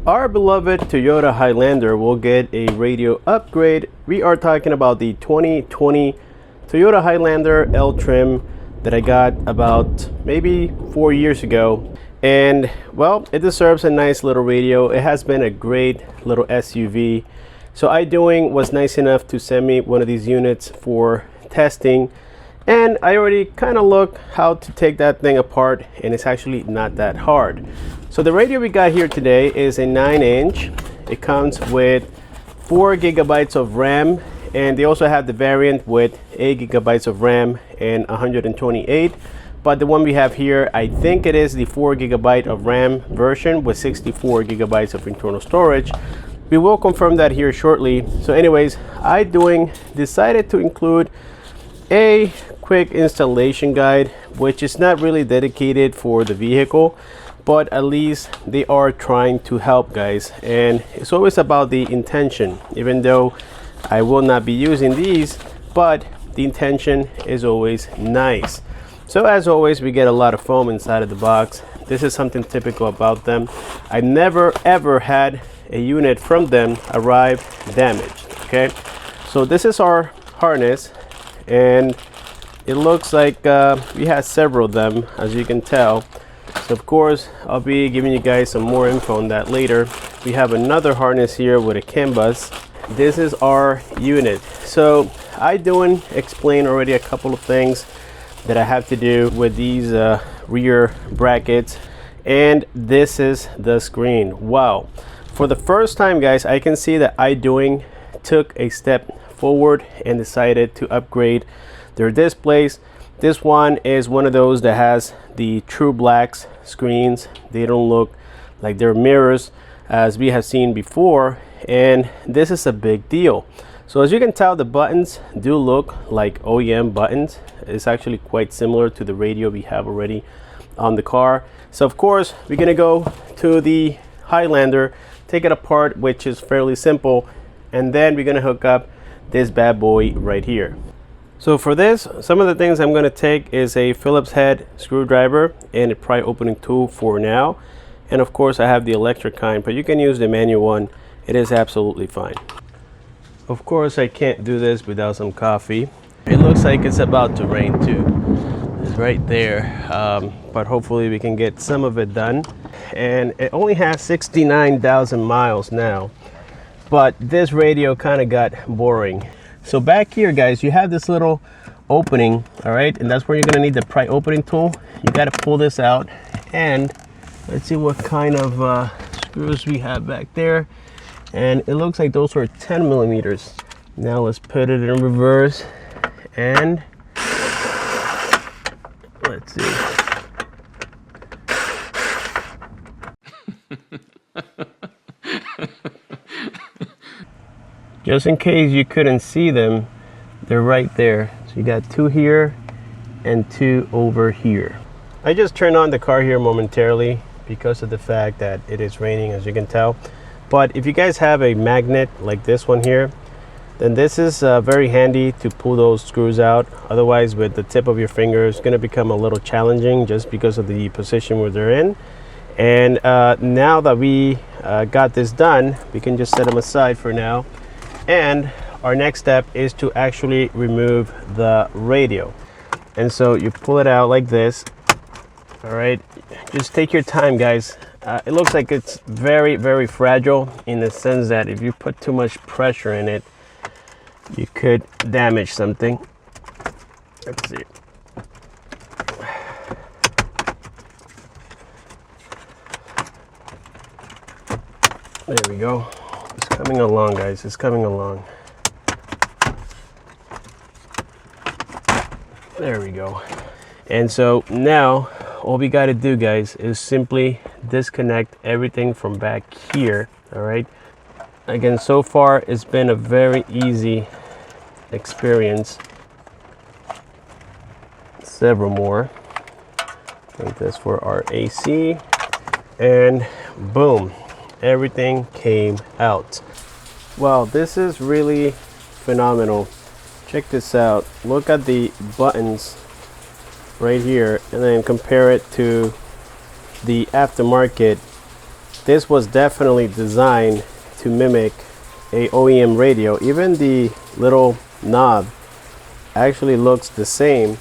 Our beloved Toyota Highlander will get a radio upgrade. We are talking about the 2020 Toyota Highlander L trim that I got about maybe 4 years ago. And well, it deserves a nice little radio. It has been a great little SUV. So Idoing was nice enough to send me one of these units for testing. And I already kind of looked how to take that thing apart, and it's actually not that hard. So the radio we got here today is a 9-inch. It comes with 4 gigabytes of RAM, and they also have the variant with 8 gigabytes of RAM and 128. But the one we have here, I think it is the 4 gigabyte of RAM version with 64 gigabytes of internal storage. We will confirm that here shortly. So anyways, Idoing decided to include a quick installation guide, which is not really dedicated for the vehicle, but at least they are trying to help, guys. And it's always about the intention, even though I will not be using these, but the intention is always nice. So as always, we get a lot of foam inside of the box. This is something typical about them. I never ever had a unit from them arrive damaged. Okay, so this is our harness, and it looks like we have several of them, as you can tell. So of course, I'll be giving you guys some more info on that later. We have another harness here with a CAN bus. This is our unit. So Idoing explained already a couple of things that I have to do with these rear brackets, and this is the screen. Wow, for the first time, guys, I can see that Idoing took a step forward and decided to upgrade their displays. This one is one of those that has the true blacks screens. They don't look like they're mirrors as we have seen before, and this is a big deal. So as you can tell, the buttons do look like OEM buttons. It's actually quite similar to the radio we have already on the car. So of course, we're gonna go to the Highlander, take it apart, which is fairly simple, and then we're gonna hook up this bad boy right here. So for this, some of the things I'm going to take is a Phillips head screwdriver and a pry opening tool for now. And of course, I have the electric kind, but you can use the manual one. It is absolutely fine. Of course, I can't do this without some coffee. It looks like it's about to rain too. It's right there, but hopefully we can get some of it done. And it only has 69,000 miles now, but this radio kind of got boring. So back here, guys, you have this little opening, all right, and that's where you're gonna need the pry opening tool. You got to pull this out, and let's see what kind of screws we have back there. And it looks like those are 10 millimeters. Now let's put it in reverse, and let's see. Just in case you couldn't see them, they're right there. So you got 2 here and 2 over here. I just turned on the car here momentarily because of the fact that it is raining, as you can tell. But if you guys have a magnet like this one here, then this is very handy to pull those screws out. Otherwise, with the tip of your finger, it's gonna become a little challenging just because of the position where they're in. And now that we got this done, we can just set them aside for now. And our next step is to actually remove the radio. And so you pull it out like this. All right, just take your time, guys. It looks like it's very, very fragile in the sense that if you put too much pressure in it, you could damage something. Let's see. There we go. It's coming along, guys. It's coming along. There we go. And so now all we got to do, guys, is simply disconnect everything from back here. All right. Again, so far it's been a very easy experience. Several more like this for our AC, and boom, everything came out. Wow, this is really phenomenal. Check this out. Look at the buttons right here, and then compare it to the aftermarket this was definitely designed to mimic a OEM radio. Even the little knob actually looks the same,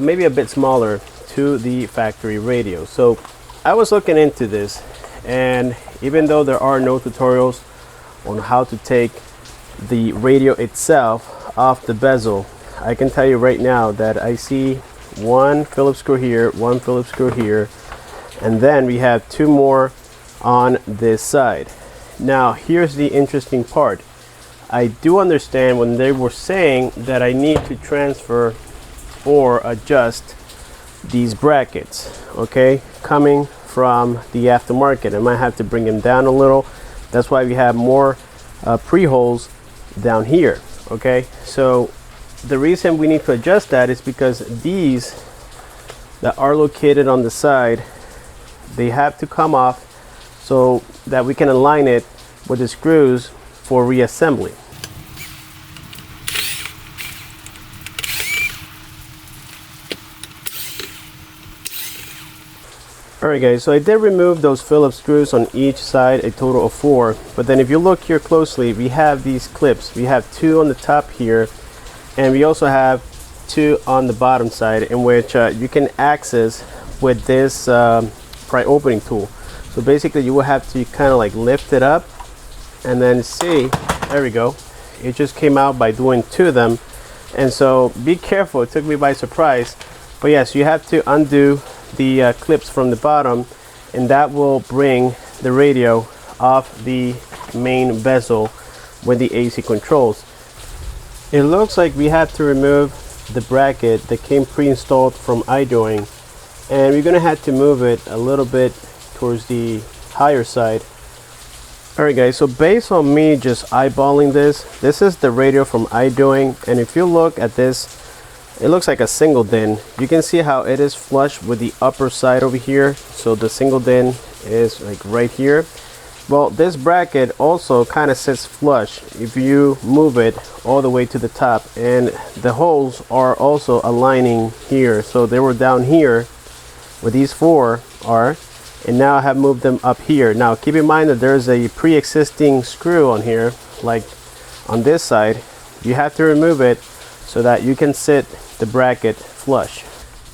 maybe a bit smaller to the factory radio. So I was looking into this, and even though there are no tutorials on how to take the radio itself off the bezel, I can tell you right now that I see one Phillips screw here, one Phillips screw here, and then we have two more on this side. Now here's the interesting part. I do understand when they were saying that I need to transfer or adjust these brackets, okay, coming from the aftermarket. I might have to bring them down a little. That's why we have more pre-holes down here, okay? So the reason we need to adjust that is because these that are located on the side, they have to come off so that we can align it with the screws for reassembly. Alright guys, so I did remove those Phillips screws on each side, a total of 4. But then if you look here closely, we have these clips. We have 2 on the top here, and we also have 2 on the bottom side, in which you can access with this pry opening tool. So basically you will have to kind of like lift it up and then see, there we go. It just came out by doing 2 of them. And so be careful, it took me by surprise. But yes, you have to undo the clips from the bottom, and that will bring the radio off the main bezel with the AC controls. It looks like we have to remove the bracket that came pre-installed from Idoing, and we're gonna have to move it a little bit towards the higher side. Alright guys, so based on me just eyeballing this is the radio from Idoing, and if you look at this, it looks like a single din. You can see how it is flush with the upper side over here. So the single din is like right here. Well, this bracket also kind of sits flush if you move it all the way to the top, and the holes are also aligning here. So they were down here where these 4 are, and now I have moved them up here. Now keep in mind that there's a pre-existing screw on here, like on this side. You have to remove it so that you can sit the bracket flush.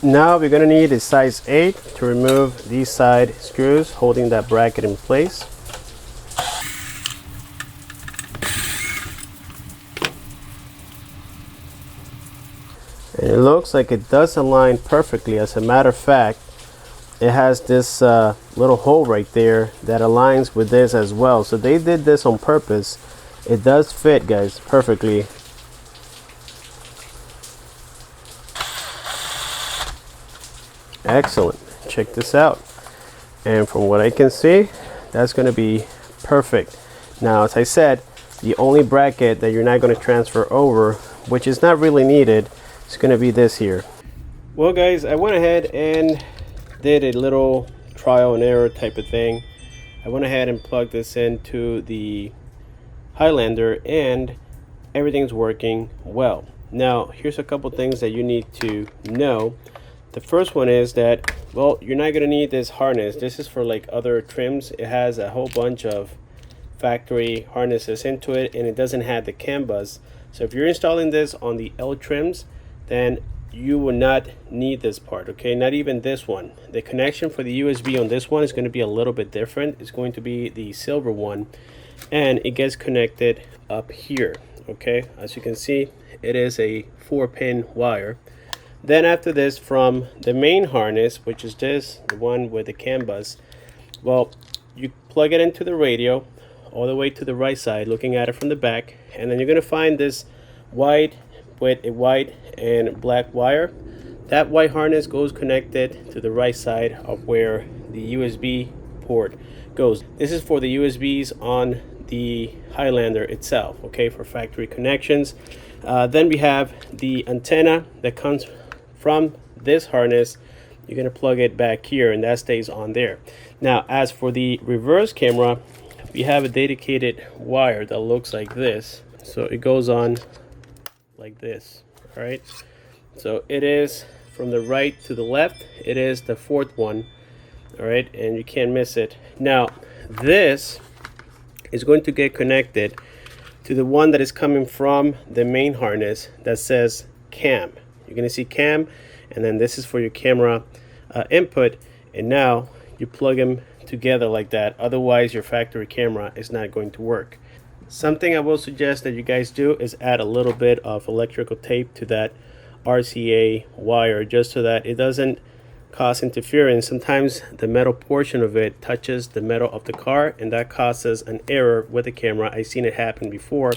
Now we're gonna need a size 8 to remove these side screws holding that bracket in place. And it looks like it does align perfectly. As a matter of fact, it has this little hole right there that aligns with this as well. So they did this on purpose. It does fit, guys, perfectly. Excellent. Check this out. And from what I can see, that's going to be perfect. Now, as I said, the only bracket that you're not going to transfer over, which is not really needed, is going to be this here. Well guys, I went ahead and did a little trial and error type of thing. I went ahead and plugged this into the Highlander, and everything's working well. Now, here's a couple things that you need to know. The first one is that, well, you're not going to need this harness. This is for like other trims. It has a whole bunch of factory harnesses into it, and it doesn't have the CAN bus. So if you're installing this on the L trims, then you will not need this part, okay? Not even this one. The connection for the USB on this one is going to be a little bit different. It's going to be the silver one, and it gets connected up here, okay? As you can see, it is a 4-pin wire. Then after this, from the main harness, which is this, the one with the CAN bus, well, you plug it into the radio all the way to the right side, looking at it from the back, and then you're going to find this white with a white and black wire. That white harness goes connected to the right side of where the USB port goes. This is for the USBs on the Highlander itself, okay, for factory connections. Then we have the antenna that comes from this harness. You're going to plug it back here, and that stays on there. Now, as for the reverse camera, we have a dedicated wire that looks like this. So it goes on like this. All right, so it is from the right to the left. It is the 4th one, All right, and you can't miss it. Now this is going to get connected to the one that is coming from the main harness that says cam. You're gonna see cam, and then this is for your camera input, and now you plug them together like that. Otherwise your factory camera is not going to work. Something I will suggest that you guys do is add a little bit of electrical tape to that RCA wire, just so that it doesn't cause interference. Sometimes the metal portion of it touches the metal of the car, and that causes an error with the camera. I've seen it happen before,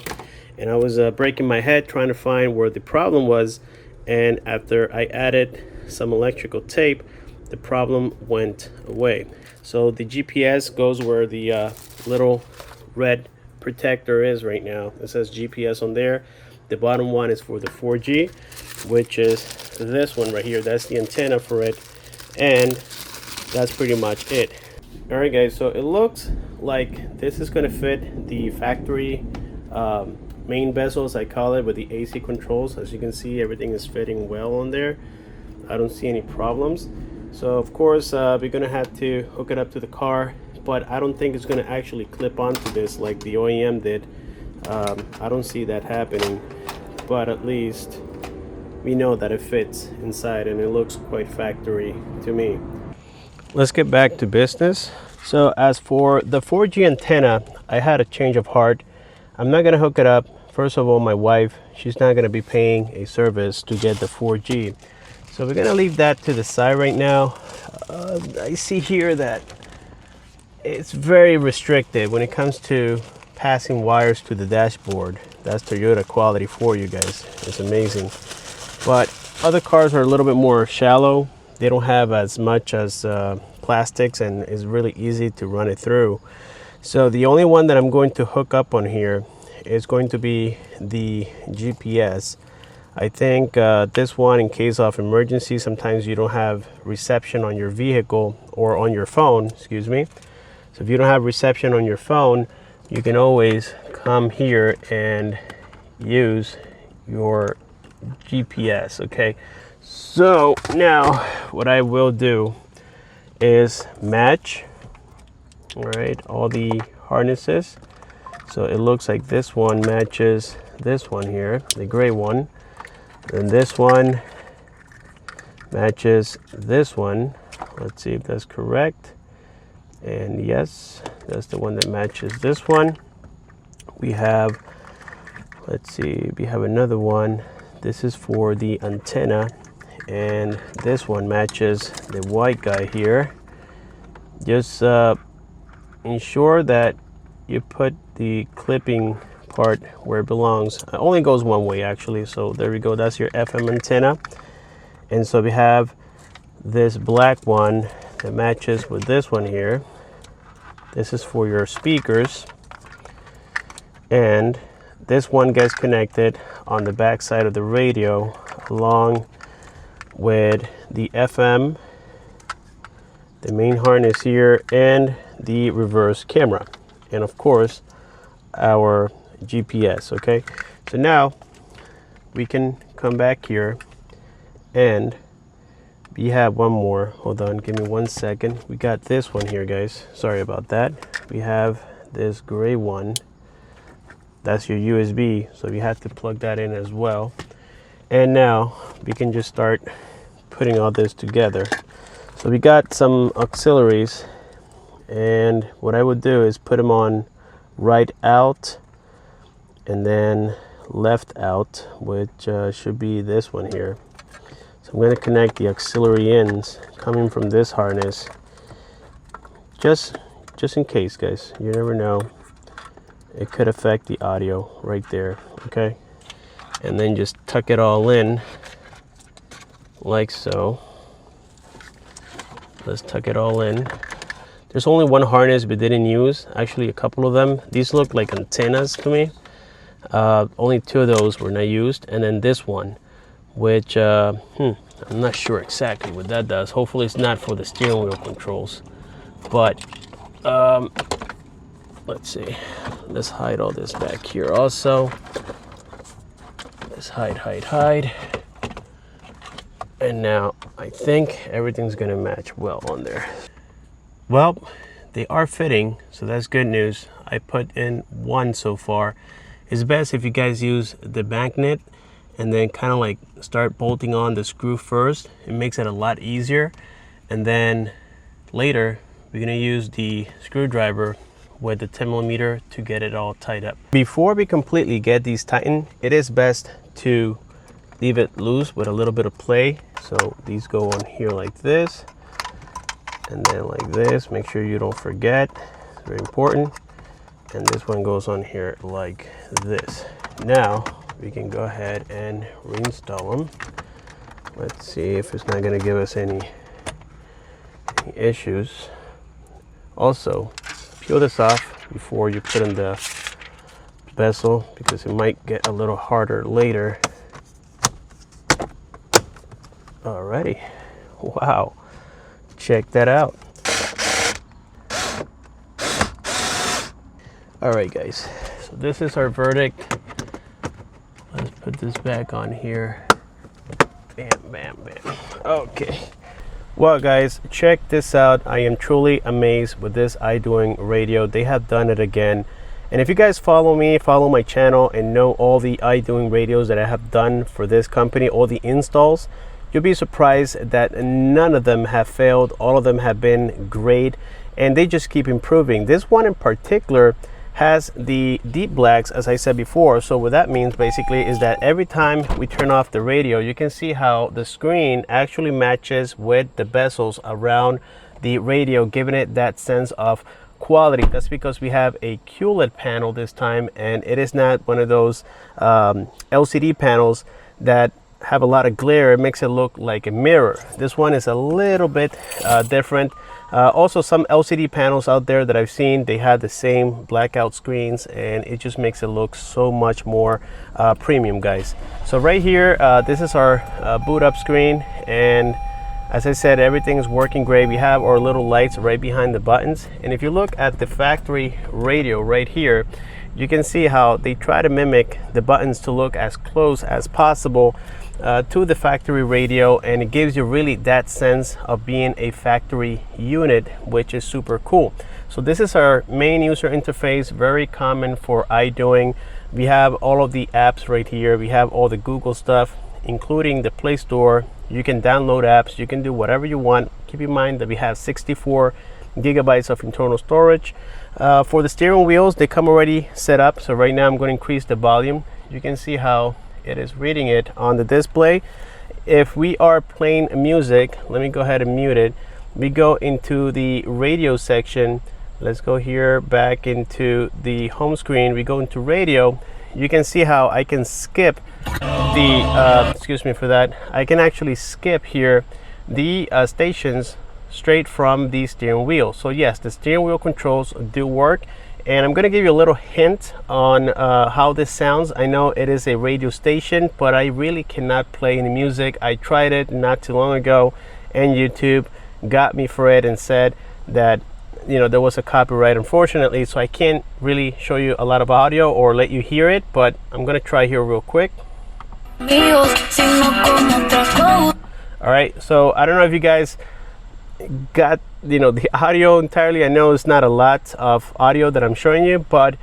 and I was breaking my head trying to find where the problem was, and after I added some electrical tape, the problem went away. So the GPS goes where the little red protector is right now. It says GPS on there. The bottom one is for the 4G, which is this one right here. That's the antenna for it, and that's pretty much it. All right guys, so it looks like this is going to fit the factory main bezels, I call it, with the AC controls. As you can see, everything is fitting well on there. I don't see any problems. So of course we're gonna have to hook it up to the car, but I don't think it's gonna actually clip onto this like the OEM did. I don't see that happening, but at least we know that it fits inside, and it looks quite factory to me. Let's get back to business. So as for the 4G antenna, I had a change of heart. I'm not gonna hook it up. First of all, my wife, she's not gonna be paying a service to get the 4G. So we're gonna leave that to the side right now. I see here that it's very restricted when it comes to passing wires to the dashboard. That's Toyota quality for you guys. It's amazing. But other cars are a little bit more shallow. They don't have as much as plastics, and it's really easy to run it through. So the only one that I'm going to hook up on here is going to be the GPS. I think this one, in case of emergency, sometimes you don't have reception on your vehicle or on your phone, excuse me. So if you don't have reception on your phone, you can always come here and use your GPS, okay? So now what I will do is match, all right, all the harnesses. So it looks like this one matches this one here, the gray one. And this one matches this one. Let's see if that's correct. And yes, that's the one that matches this one. We have, let's see, we have another one. This is for the antenna, and this one matches the white guy here. Just ensure that you put the clipping part where it belongs. It only goes one way actually, so there we go. That's your FM antenna. And so we have this black one that matches with this one here. This is for your speakers, and this one gets connected on the back side of the radio along with the FM, the main harness here, and the reverse camera, and of course our GPS. Okay, so now we can come back here, and we have one more. Hold on, give me 1 second. We got this one here, guys. Sorry about that. We have this gray one. That's your USB, so you have to plug that in as well. And now we can just start putting all this together. So we got some auxiliaries, and what I would do is put them on right out and then left out, which should be this one here. So I'm going to connect the auxiliary ends coming from this harness, just in case, guys. You never know, it could affect the audio right there. Okay, and then just tuck it all in like so. Let's tuck it all in. There's only one harness we didn't use, actually a couple of them. These look like antennas to me. Only two of those were not used, and then this one, which I'm not sure exactly what that does. Hopefully it's not for the steering wheel controls, but let's see. Let's hide all this back here also. Let's hide. And now I think everything's gonna match well on there. Well, they are fitting, so that's good news. I put in one so far. It's best if you guys use the magnet and then kind of like start bolting on the screw first. It makes it a lot easier. And then later, we're gonna use the screwdriver with the 10mm to get it all tied up. Before we completely get these tightened, it is best to leave it loose with a little bit of play. So these go on here like this, and then like this. Make sure you don't forget, it's very important. And this one goes on here like this. Now we can go ahead and reinstall them. Let's see if it's not going to give us any issues. Also, peel this off before you put in the bezel, because it might get a little harder later. Alrighty, wow, check that out. Alright guys, so this is our verdict. Let's put this back on here. Bam, bam, bam. Okay. Well guys, check this out. I am truly amazed with this Idoing radio. They have done it again. And if you guys follow me, follow my channel, and know all the Idoing radios that I have done for this company, all the installs, you'll be surprised that none of them have failed. All of them have been great, and they just keep improving. This one in particular has the deep blacks, as I said before. So what that means basically is that every time we turn off the radio, you can see how the screen actually matches with the bezels around the radio, giving it that sense of quality. That's because we have a QLED panel this time, and it is not one of those LCD panels that have a lot of glare. It makes it look like a mirror. This one is a little bit different. Also, some LCD panels out there that I've seen, they have the same blackout screens, and it just makes it look so much more premium, guys. So right here, this is our boot up screen, and as I said, everything is working great. We have our little lights right behind the buttons, and if you look at the factory radio right here, you can see how they try to mimic the buttons to look as close as possible to the factory radio, and it gives you really that sense of being a factory unit, which is super cool. So this is our main user interface, very common for Idoing. We have all of the apps right here. We have all the Google stuff, including the Play Store. You can download apps, you can do whatever you want. Keep in mind that we have 64 gigabytes of internal storage. For the steering wheels, they come already set up. So right now I'm going to increase the volume. You can see how it is reading it on the display. If we are playing music, let me go ahead and mute it. We go into the radio section. Let's go here back into the home screen. We go into radio. You can see how I can skip the excuse me for that. I can actually skip here the stations straight from the steering wheel. So yes, the steering wheel controls do work, and I'm going to give you a little hint on how this sounds. I know it is a radio station, but I really cannot play any music. I tried it not too long ago, and YouTube got me for it and said that, you know, there was a copyright, unfortunately, so I can't really show you a lot of audio or let you hear it, but I'm going to try here real quick. All right, so I don't know if you guys got, you know, the audio entirely. I know it's not a lot of audio that I'm showing you, but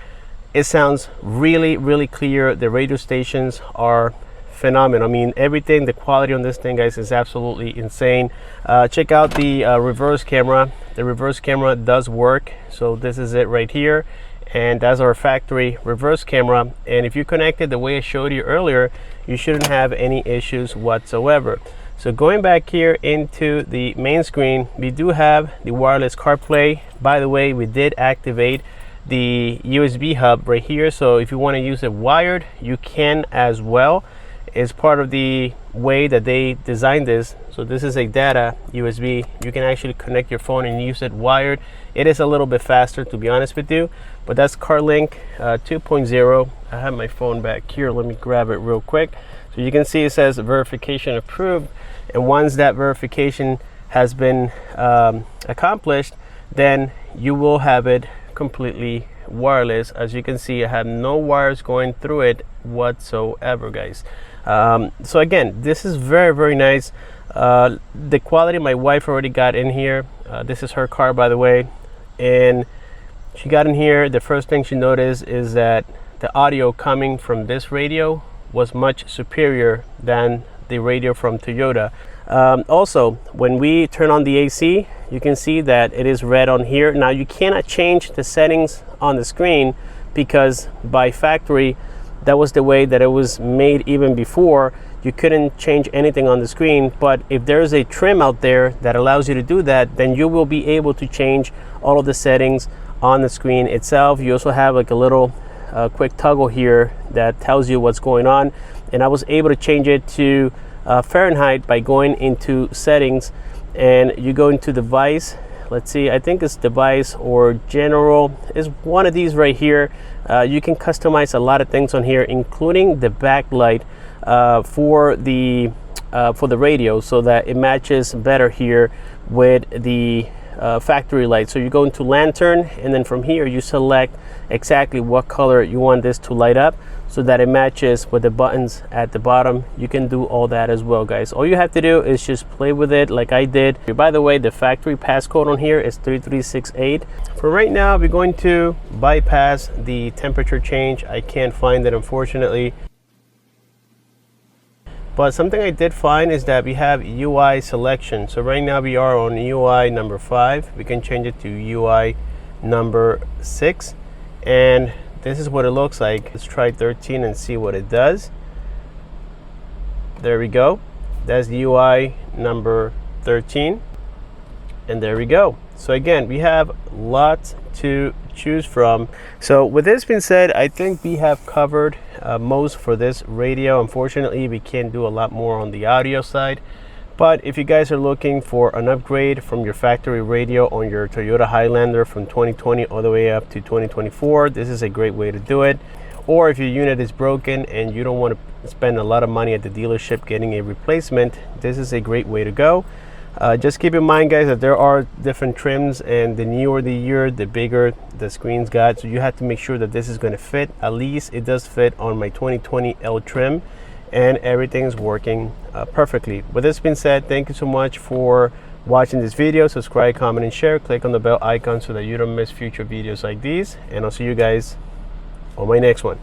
it sounds really, really clear. The radio stations are phenomenal. I mean, everything, the quality on this thing, guys, is absolutely insane. Check out the reverse camera. The reverse camera does work. So this is it right here, and that's our factory reverse camera. And if you connect it the way I showed you earlier, you shouldn't have any issues whatsoever. So going back here into the main screen, we do have the wireless CarPlay. By the way, we did activate the USB hub right here, so if you want to use it wired, you can as well. It's part of the way that they designed this. So this is a data USB. You can actually connect your phone and use it wired. It is a little bit faster, to be honest with you, but that's CarLink 2.0. I have my phone back here. Let me grab it real quick. So you can see it says verification approved, and once that verification has been accomplished, then you will have it completely wireless. As you can see, I have no wires going through it whatsoever, guys. So again, this is very, very nice. The quality my wife already got in here. This is her car, by the way, and she got in here. The first thing she noticed is that the audio coming from this radio was much superior than the radio from Toyota. Also, when we turn on the AC, you can see that it is red on here. Now you cannot change the settings on the screen because by factory that was the way that it was made even before. You couldn't change anything on the screen, but if there's a trim out there that allows you to do that, then you will be able to change all of the settings on the screen itself. You also have like a little quick toggle here that tells you what's going on, and I was able to change it to Fahrenheit by going into settings, and you go into device. Let's see, I think it's device or general is one of these right here. You can customize a lot of things on here, including the backlight for the radio, so that it matches better here with the factory light. So you go into lantern, and then from here you select exactly what color you want this to light up so that it matches with the buttons at the bottom. You can do all that as well, guys. All you have to do is just play with it like I did. By the way, the factory passcode on here is 3368. For right now, we're going to bypass the temperature change. I can't find it, unfortunately. But something I did find is that we have UI selection. So right now we are on UI number 5. We can change it to UI number 6. And this is what it looks like. Let's try 13 and see what it does. There we go. That's the UI number 13. And there we go. So again, we have lots to choose from. So with this being said, I think we have covered most for this radio. Unfortunately, we can't do a lot more on the audio side, but if you guys are looking for an upgrade from your factory radio on your Toyota Highlander from 2020 all the way up to 2024, this is a great way to do it. Or if your unit is broken and you don't want to spend a lot of money at the dealership getting a replacement, this is a great way to go. Just keep in mind, guys, that there are different trims, and the newer the year, the bigger the screens got. So you have to make sure that this is going to fit. At least it does fit on my 2020 L trim, and everything is working perfectly. With this being said, thank you so much for watching this video. Subscribe, comment, and share. Click on the bell icon so that you don't miss future videos like these. And I'll see you guys on my next one.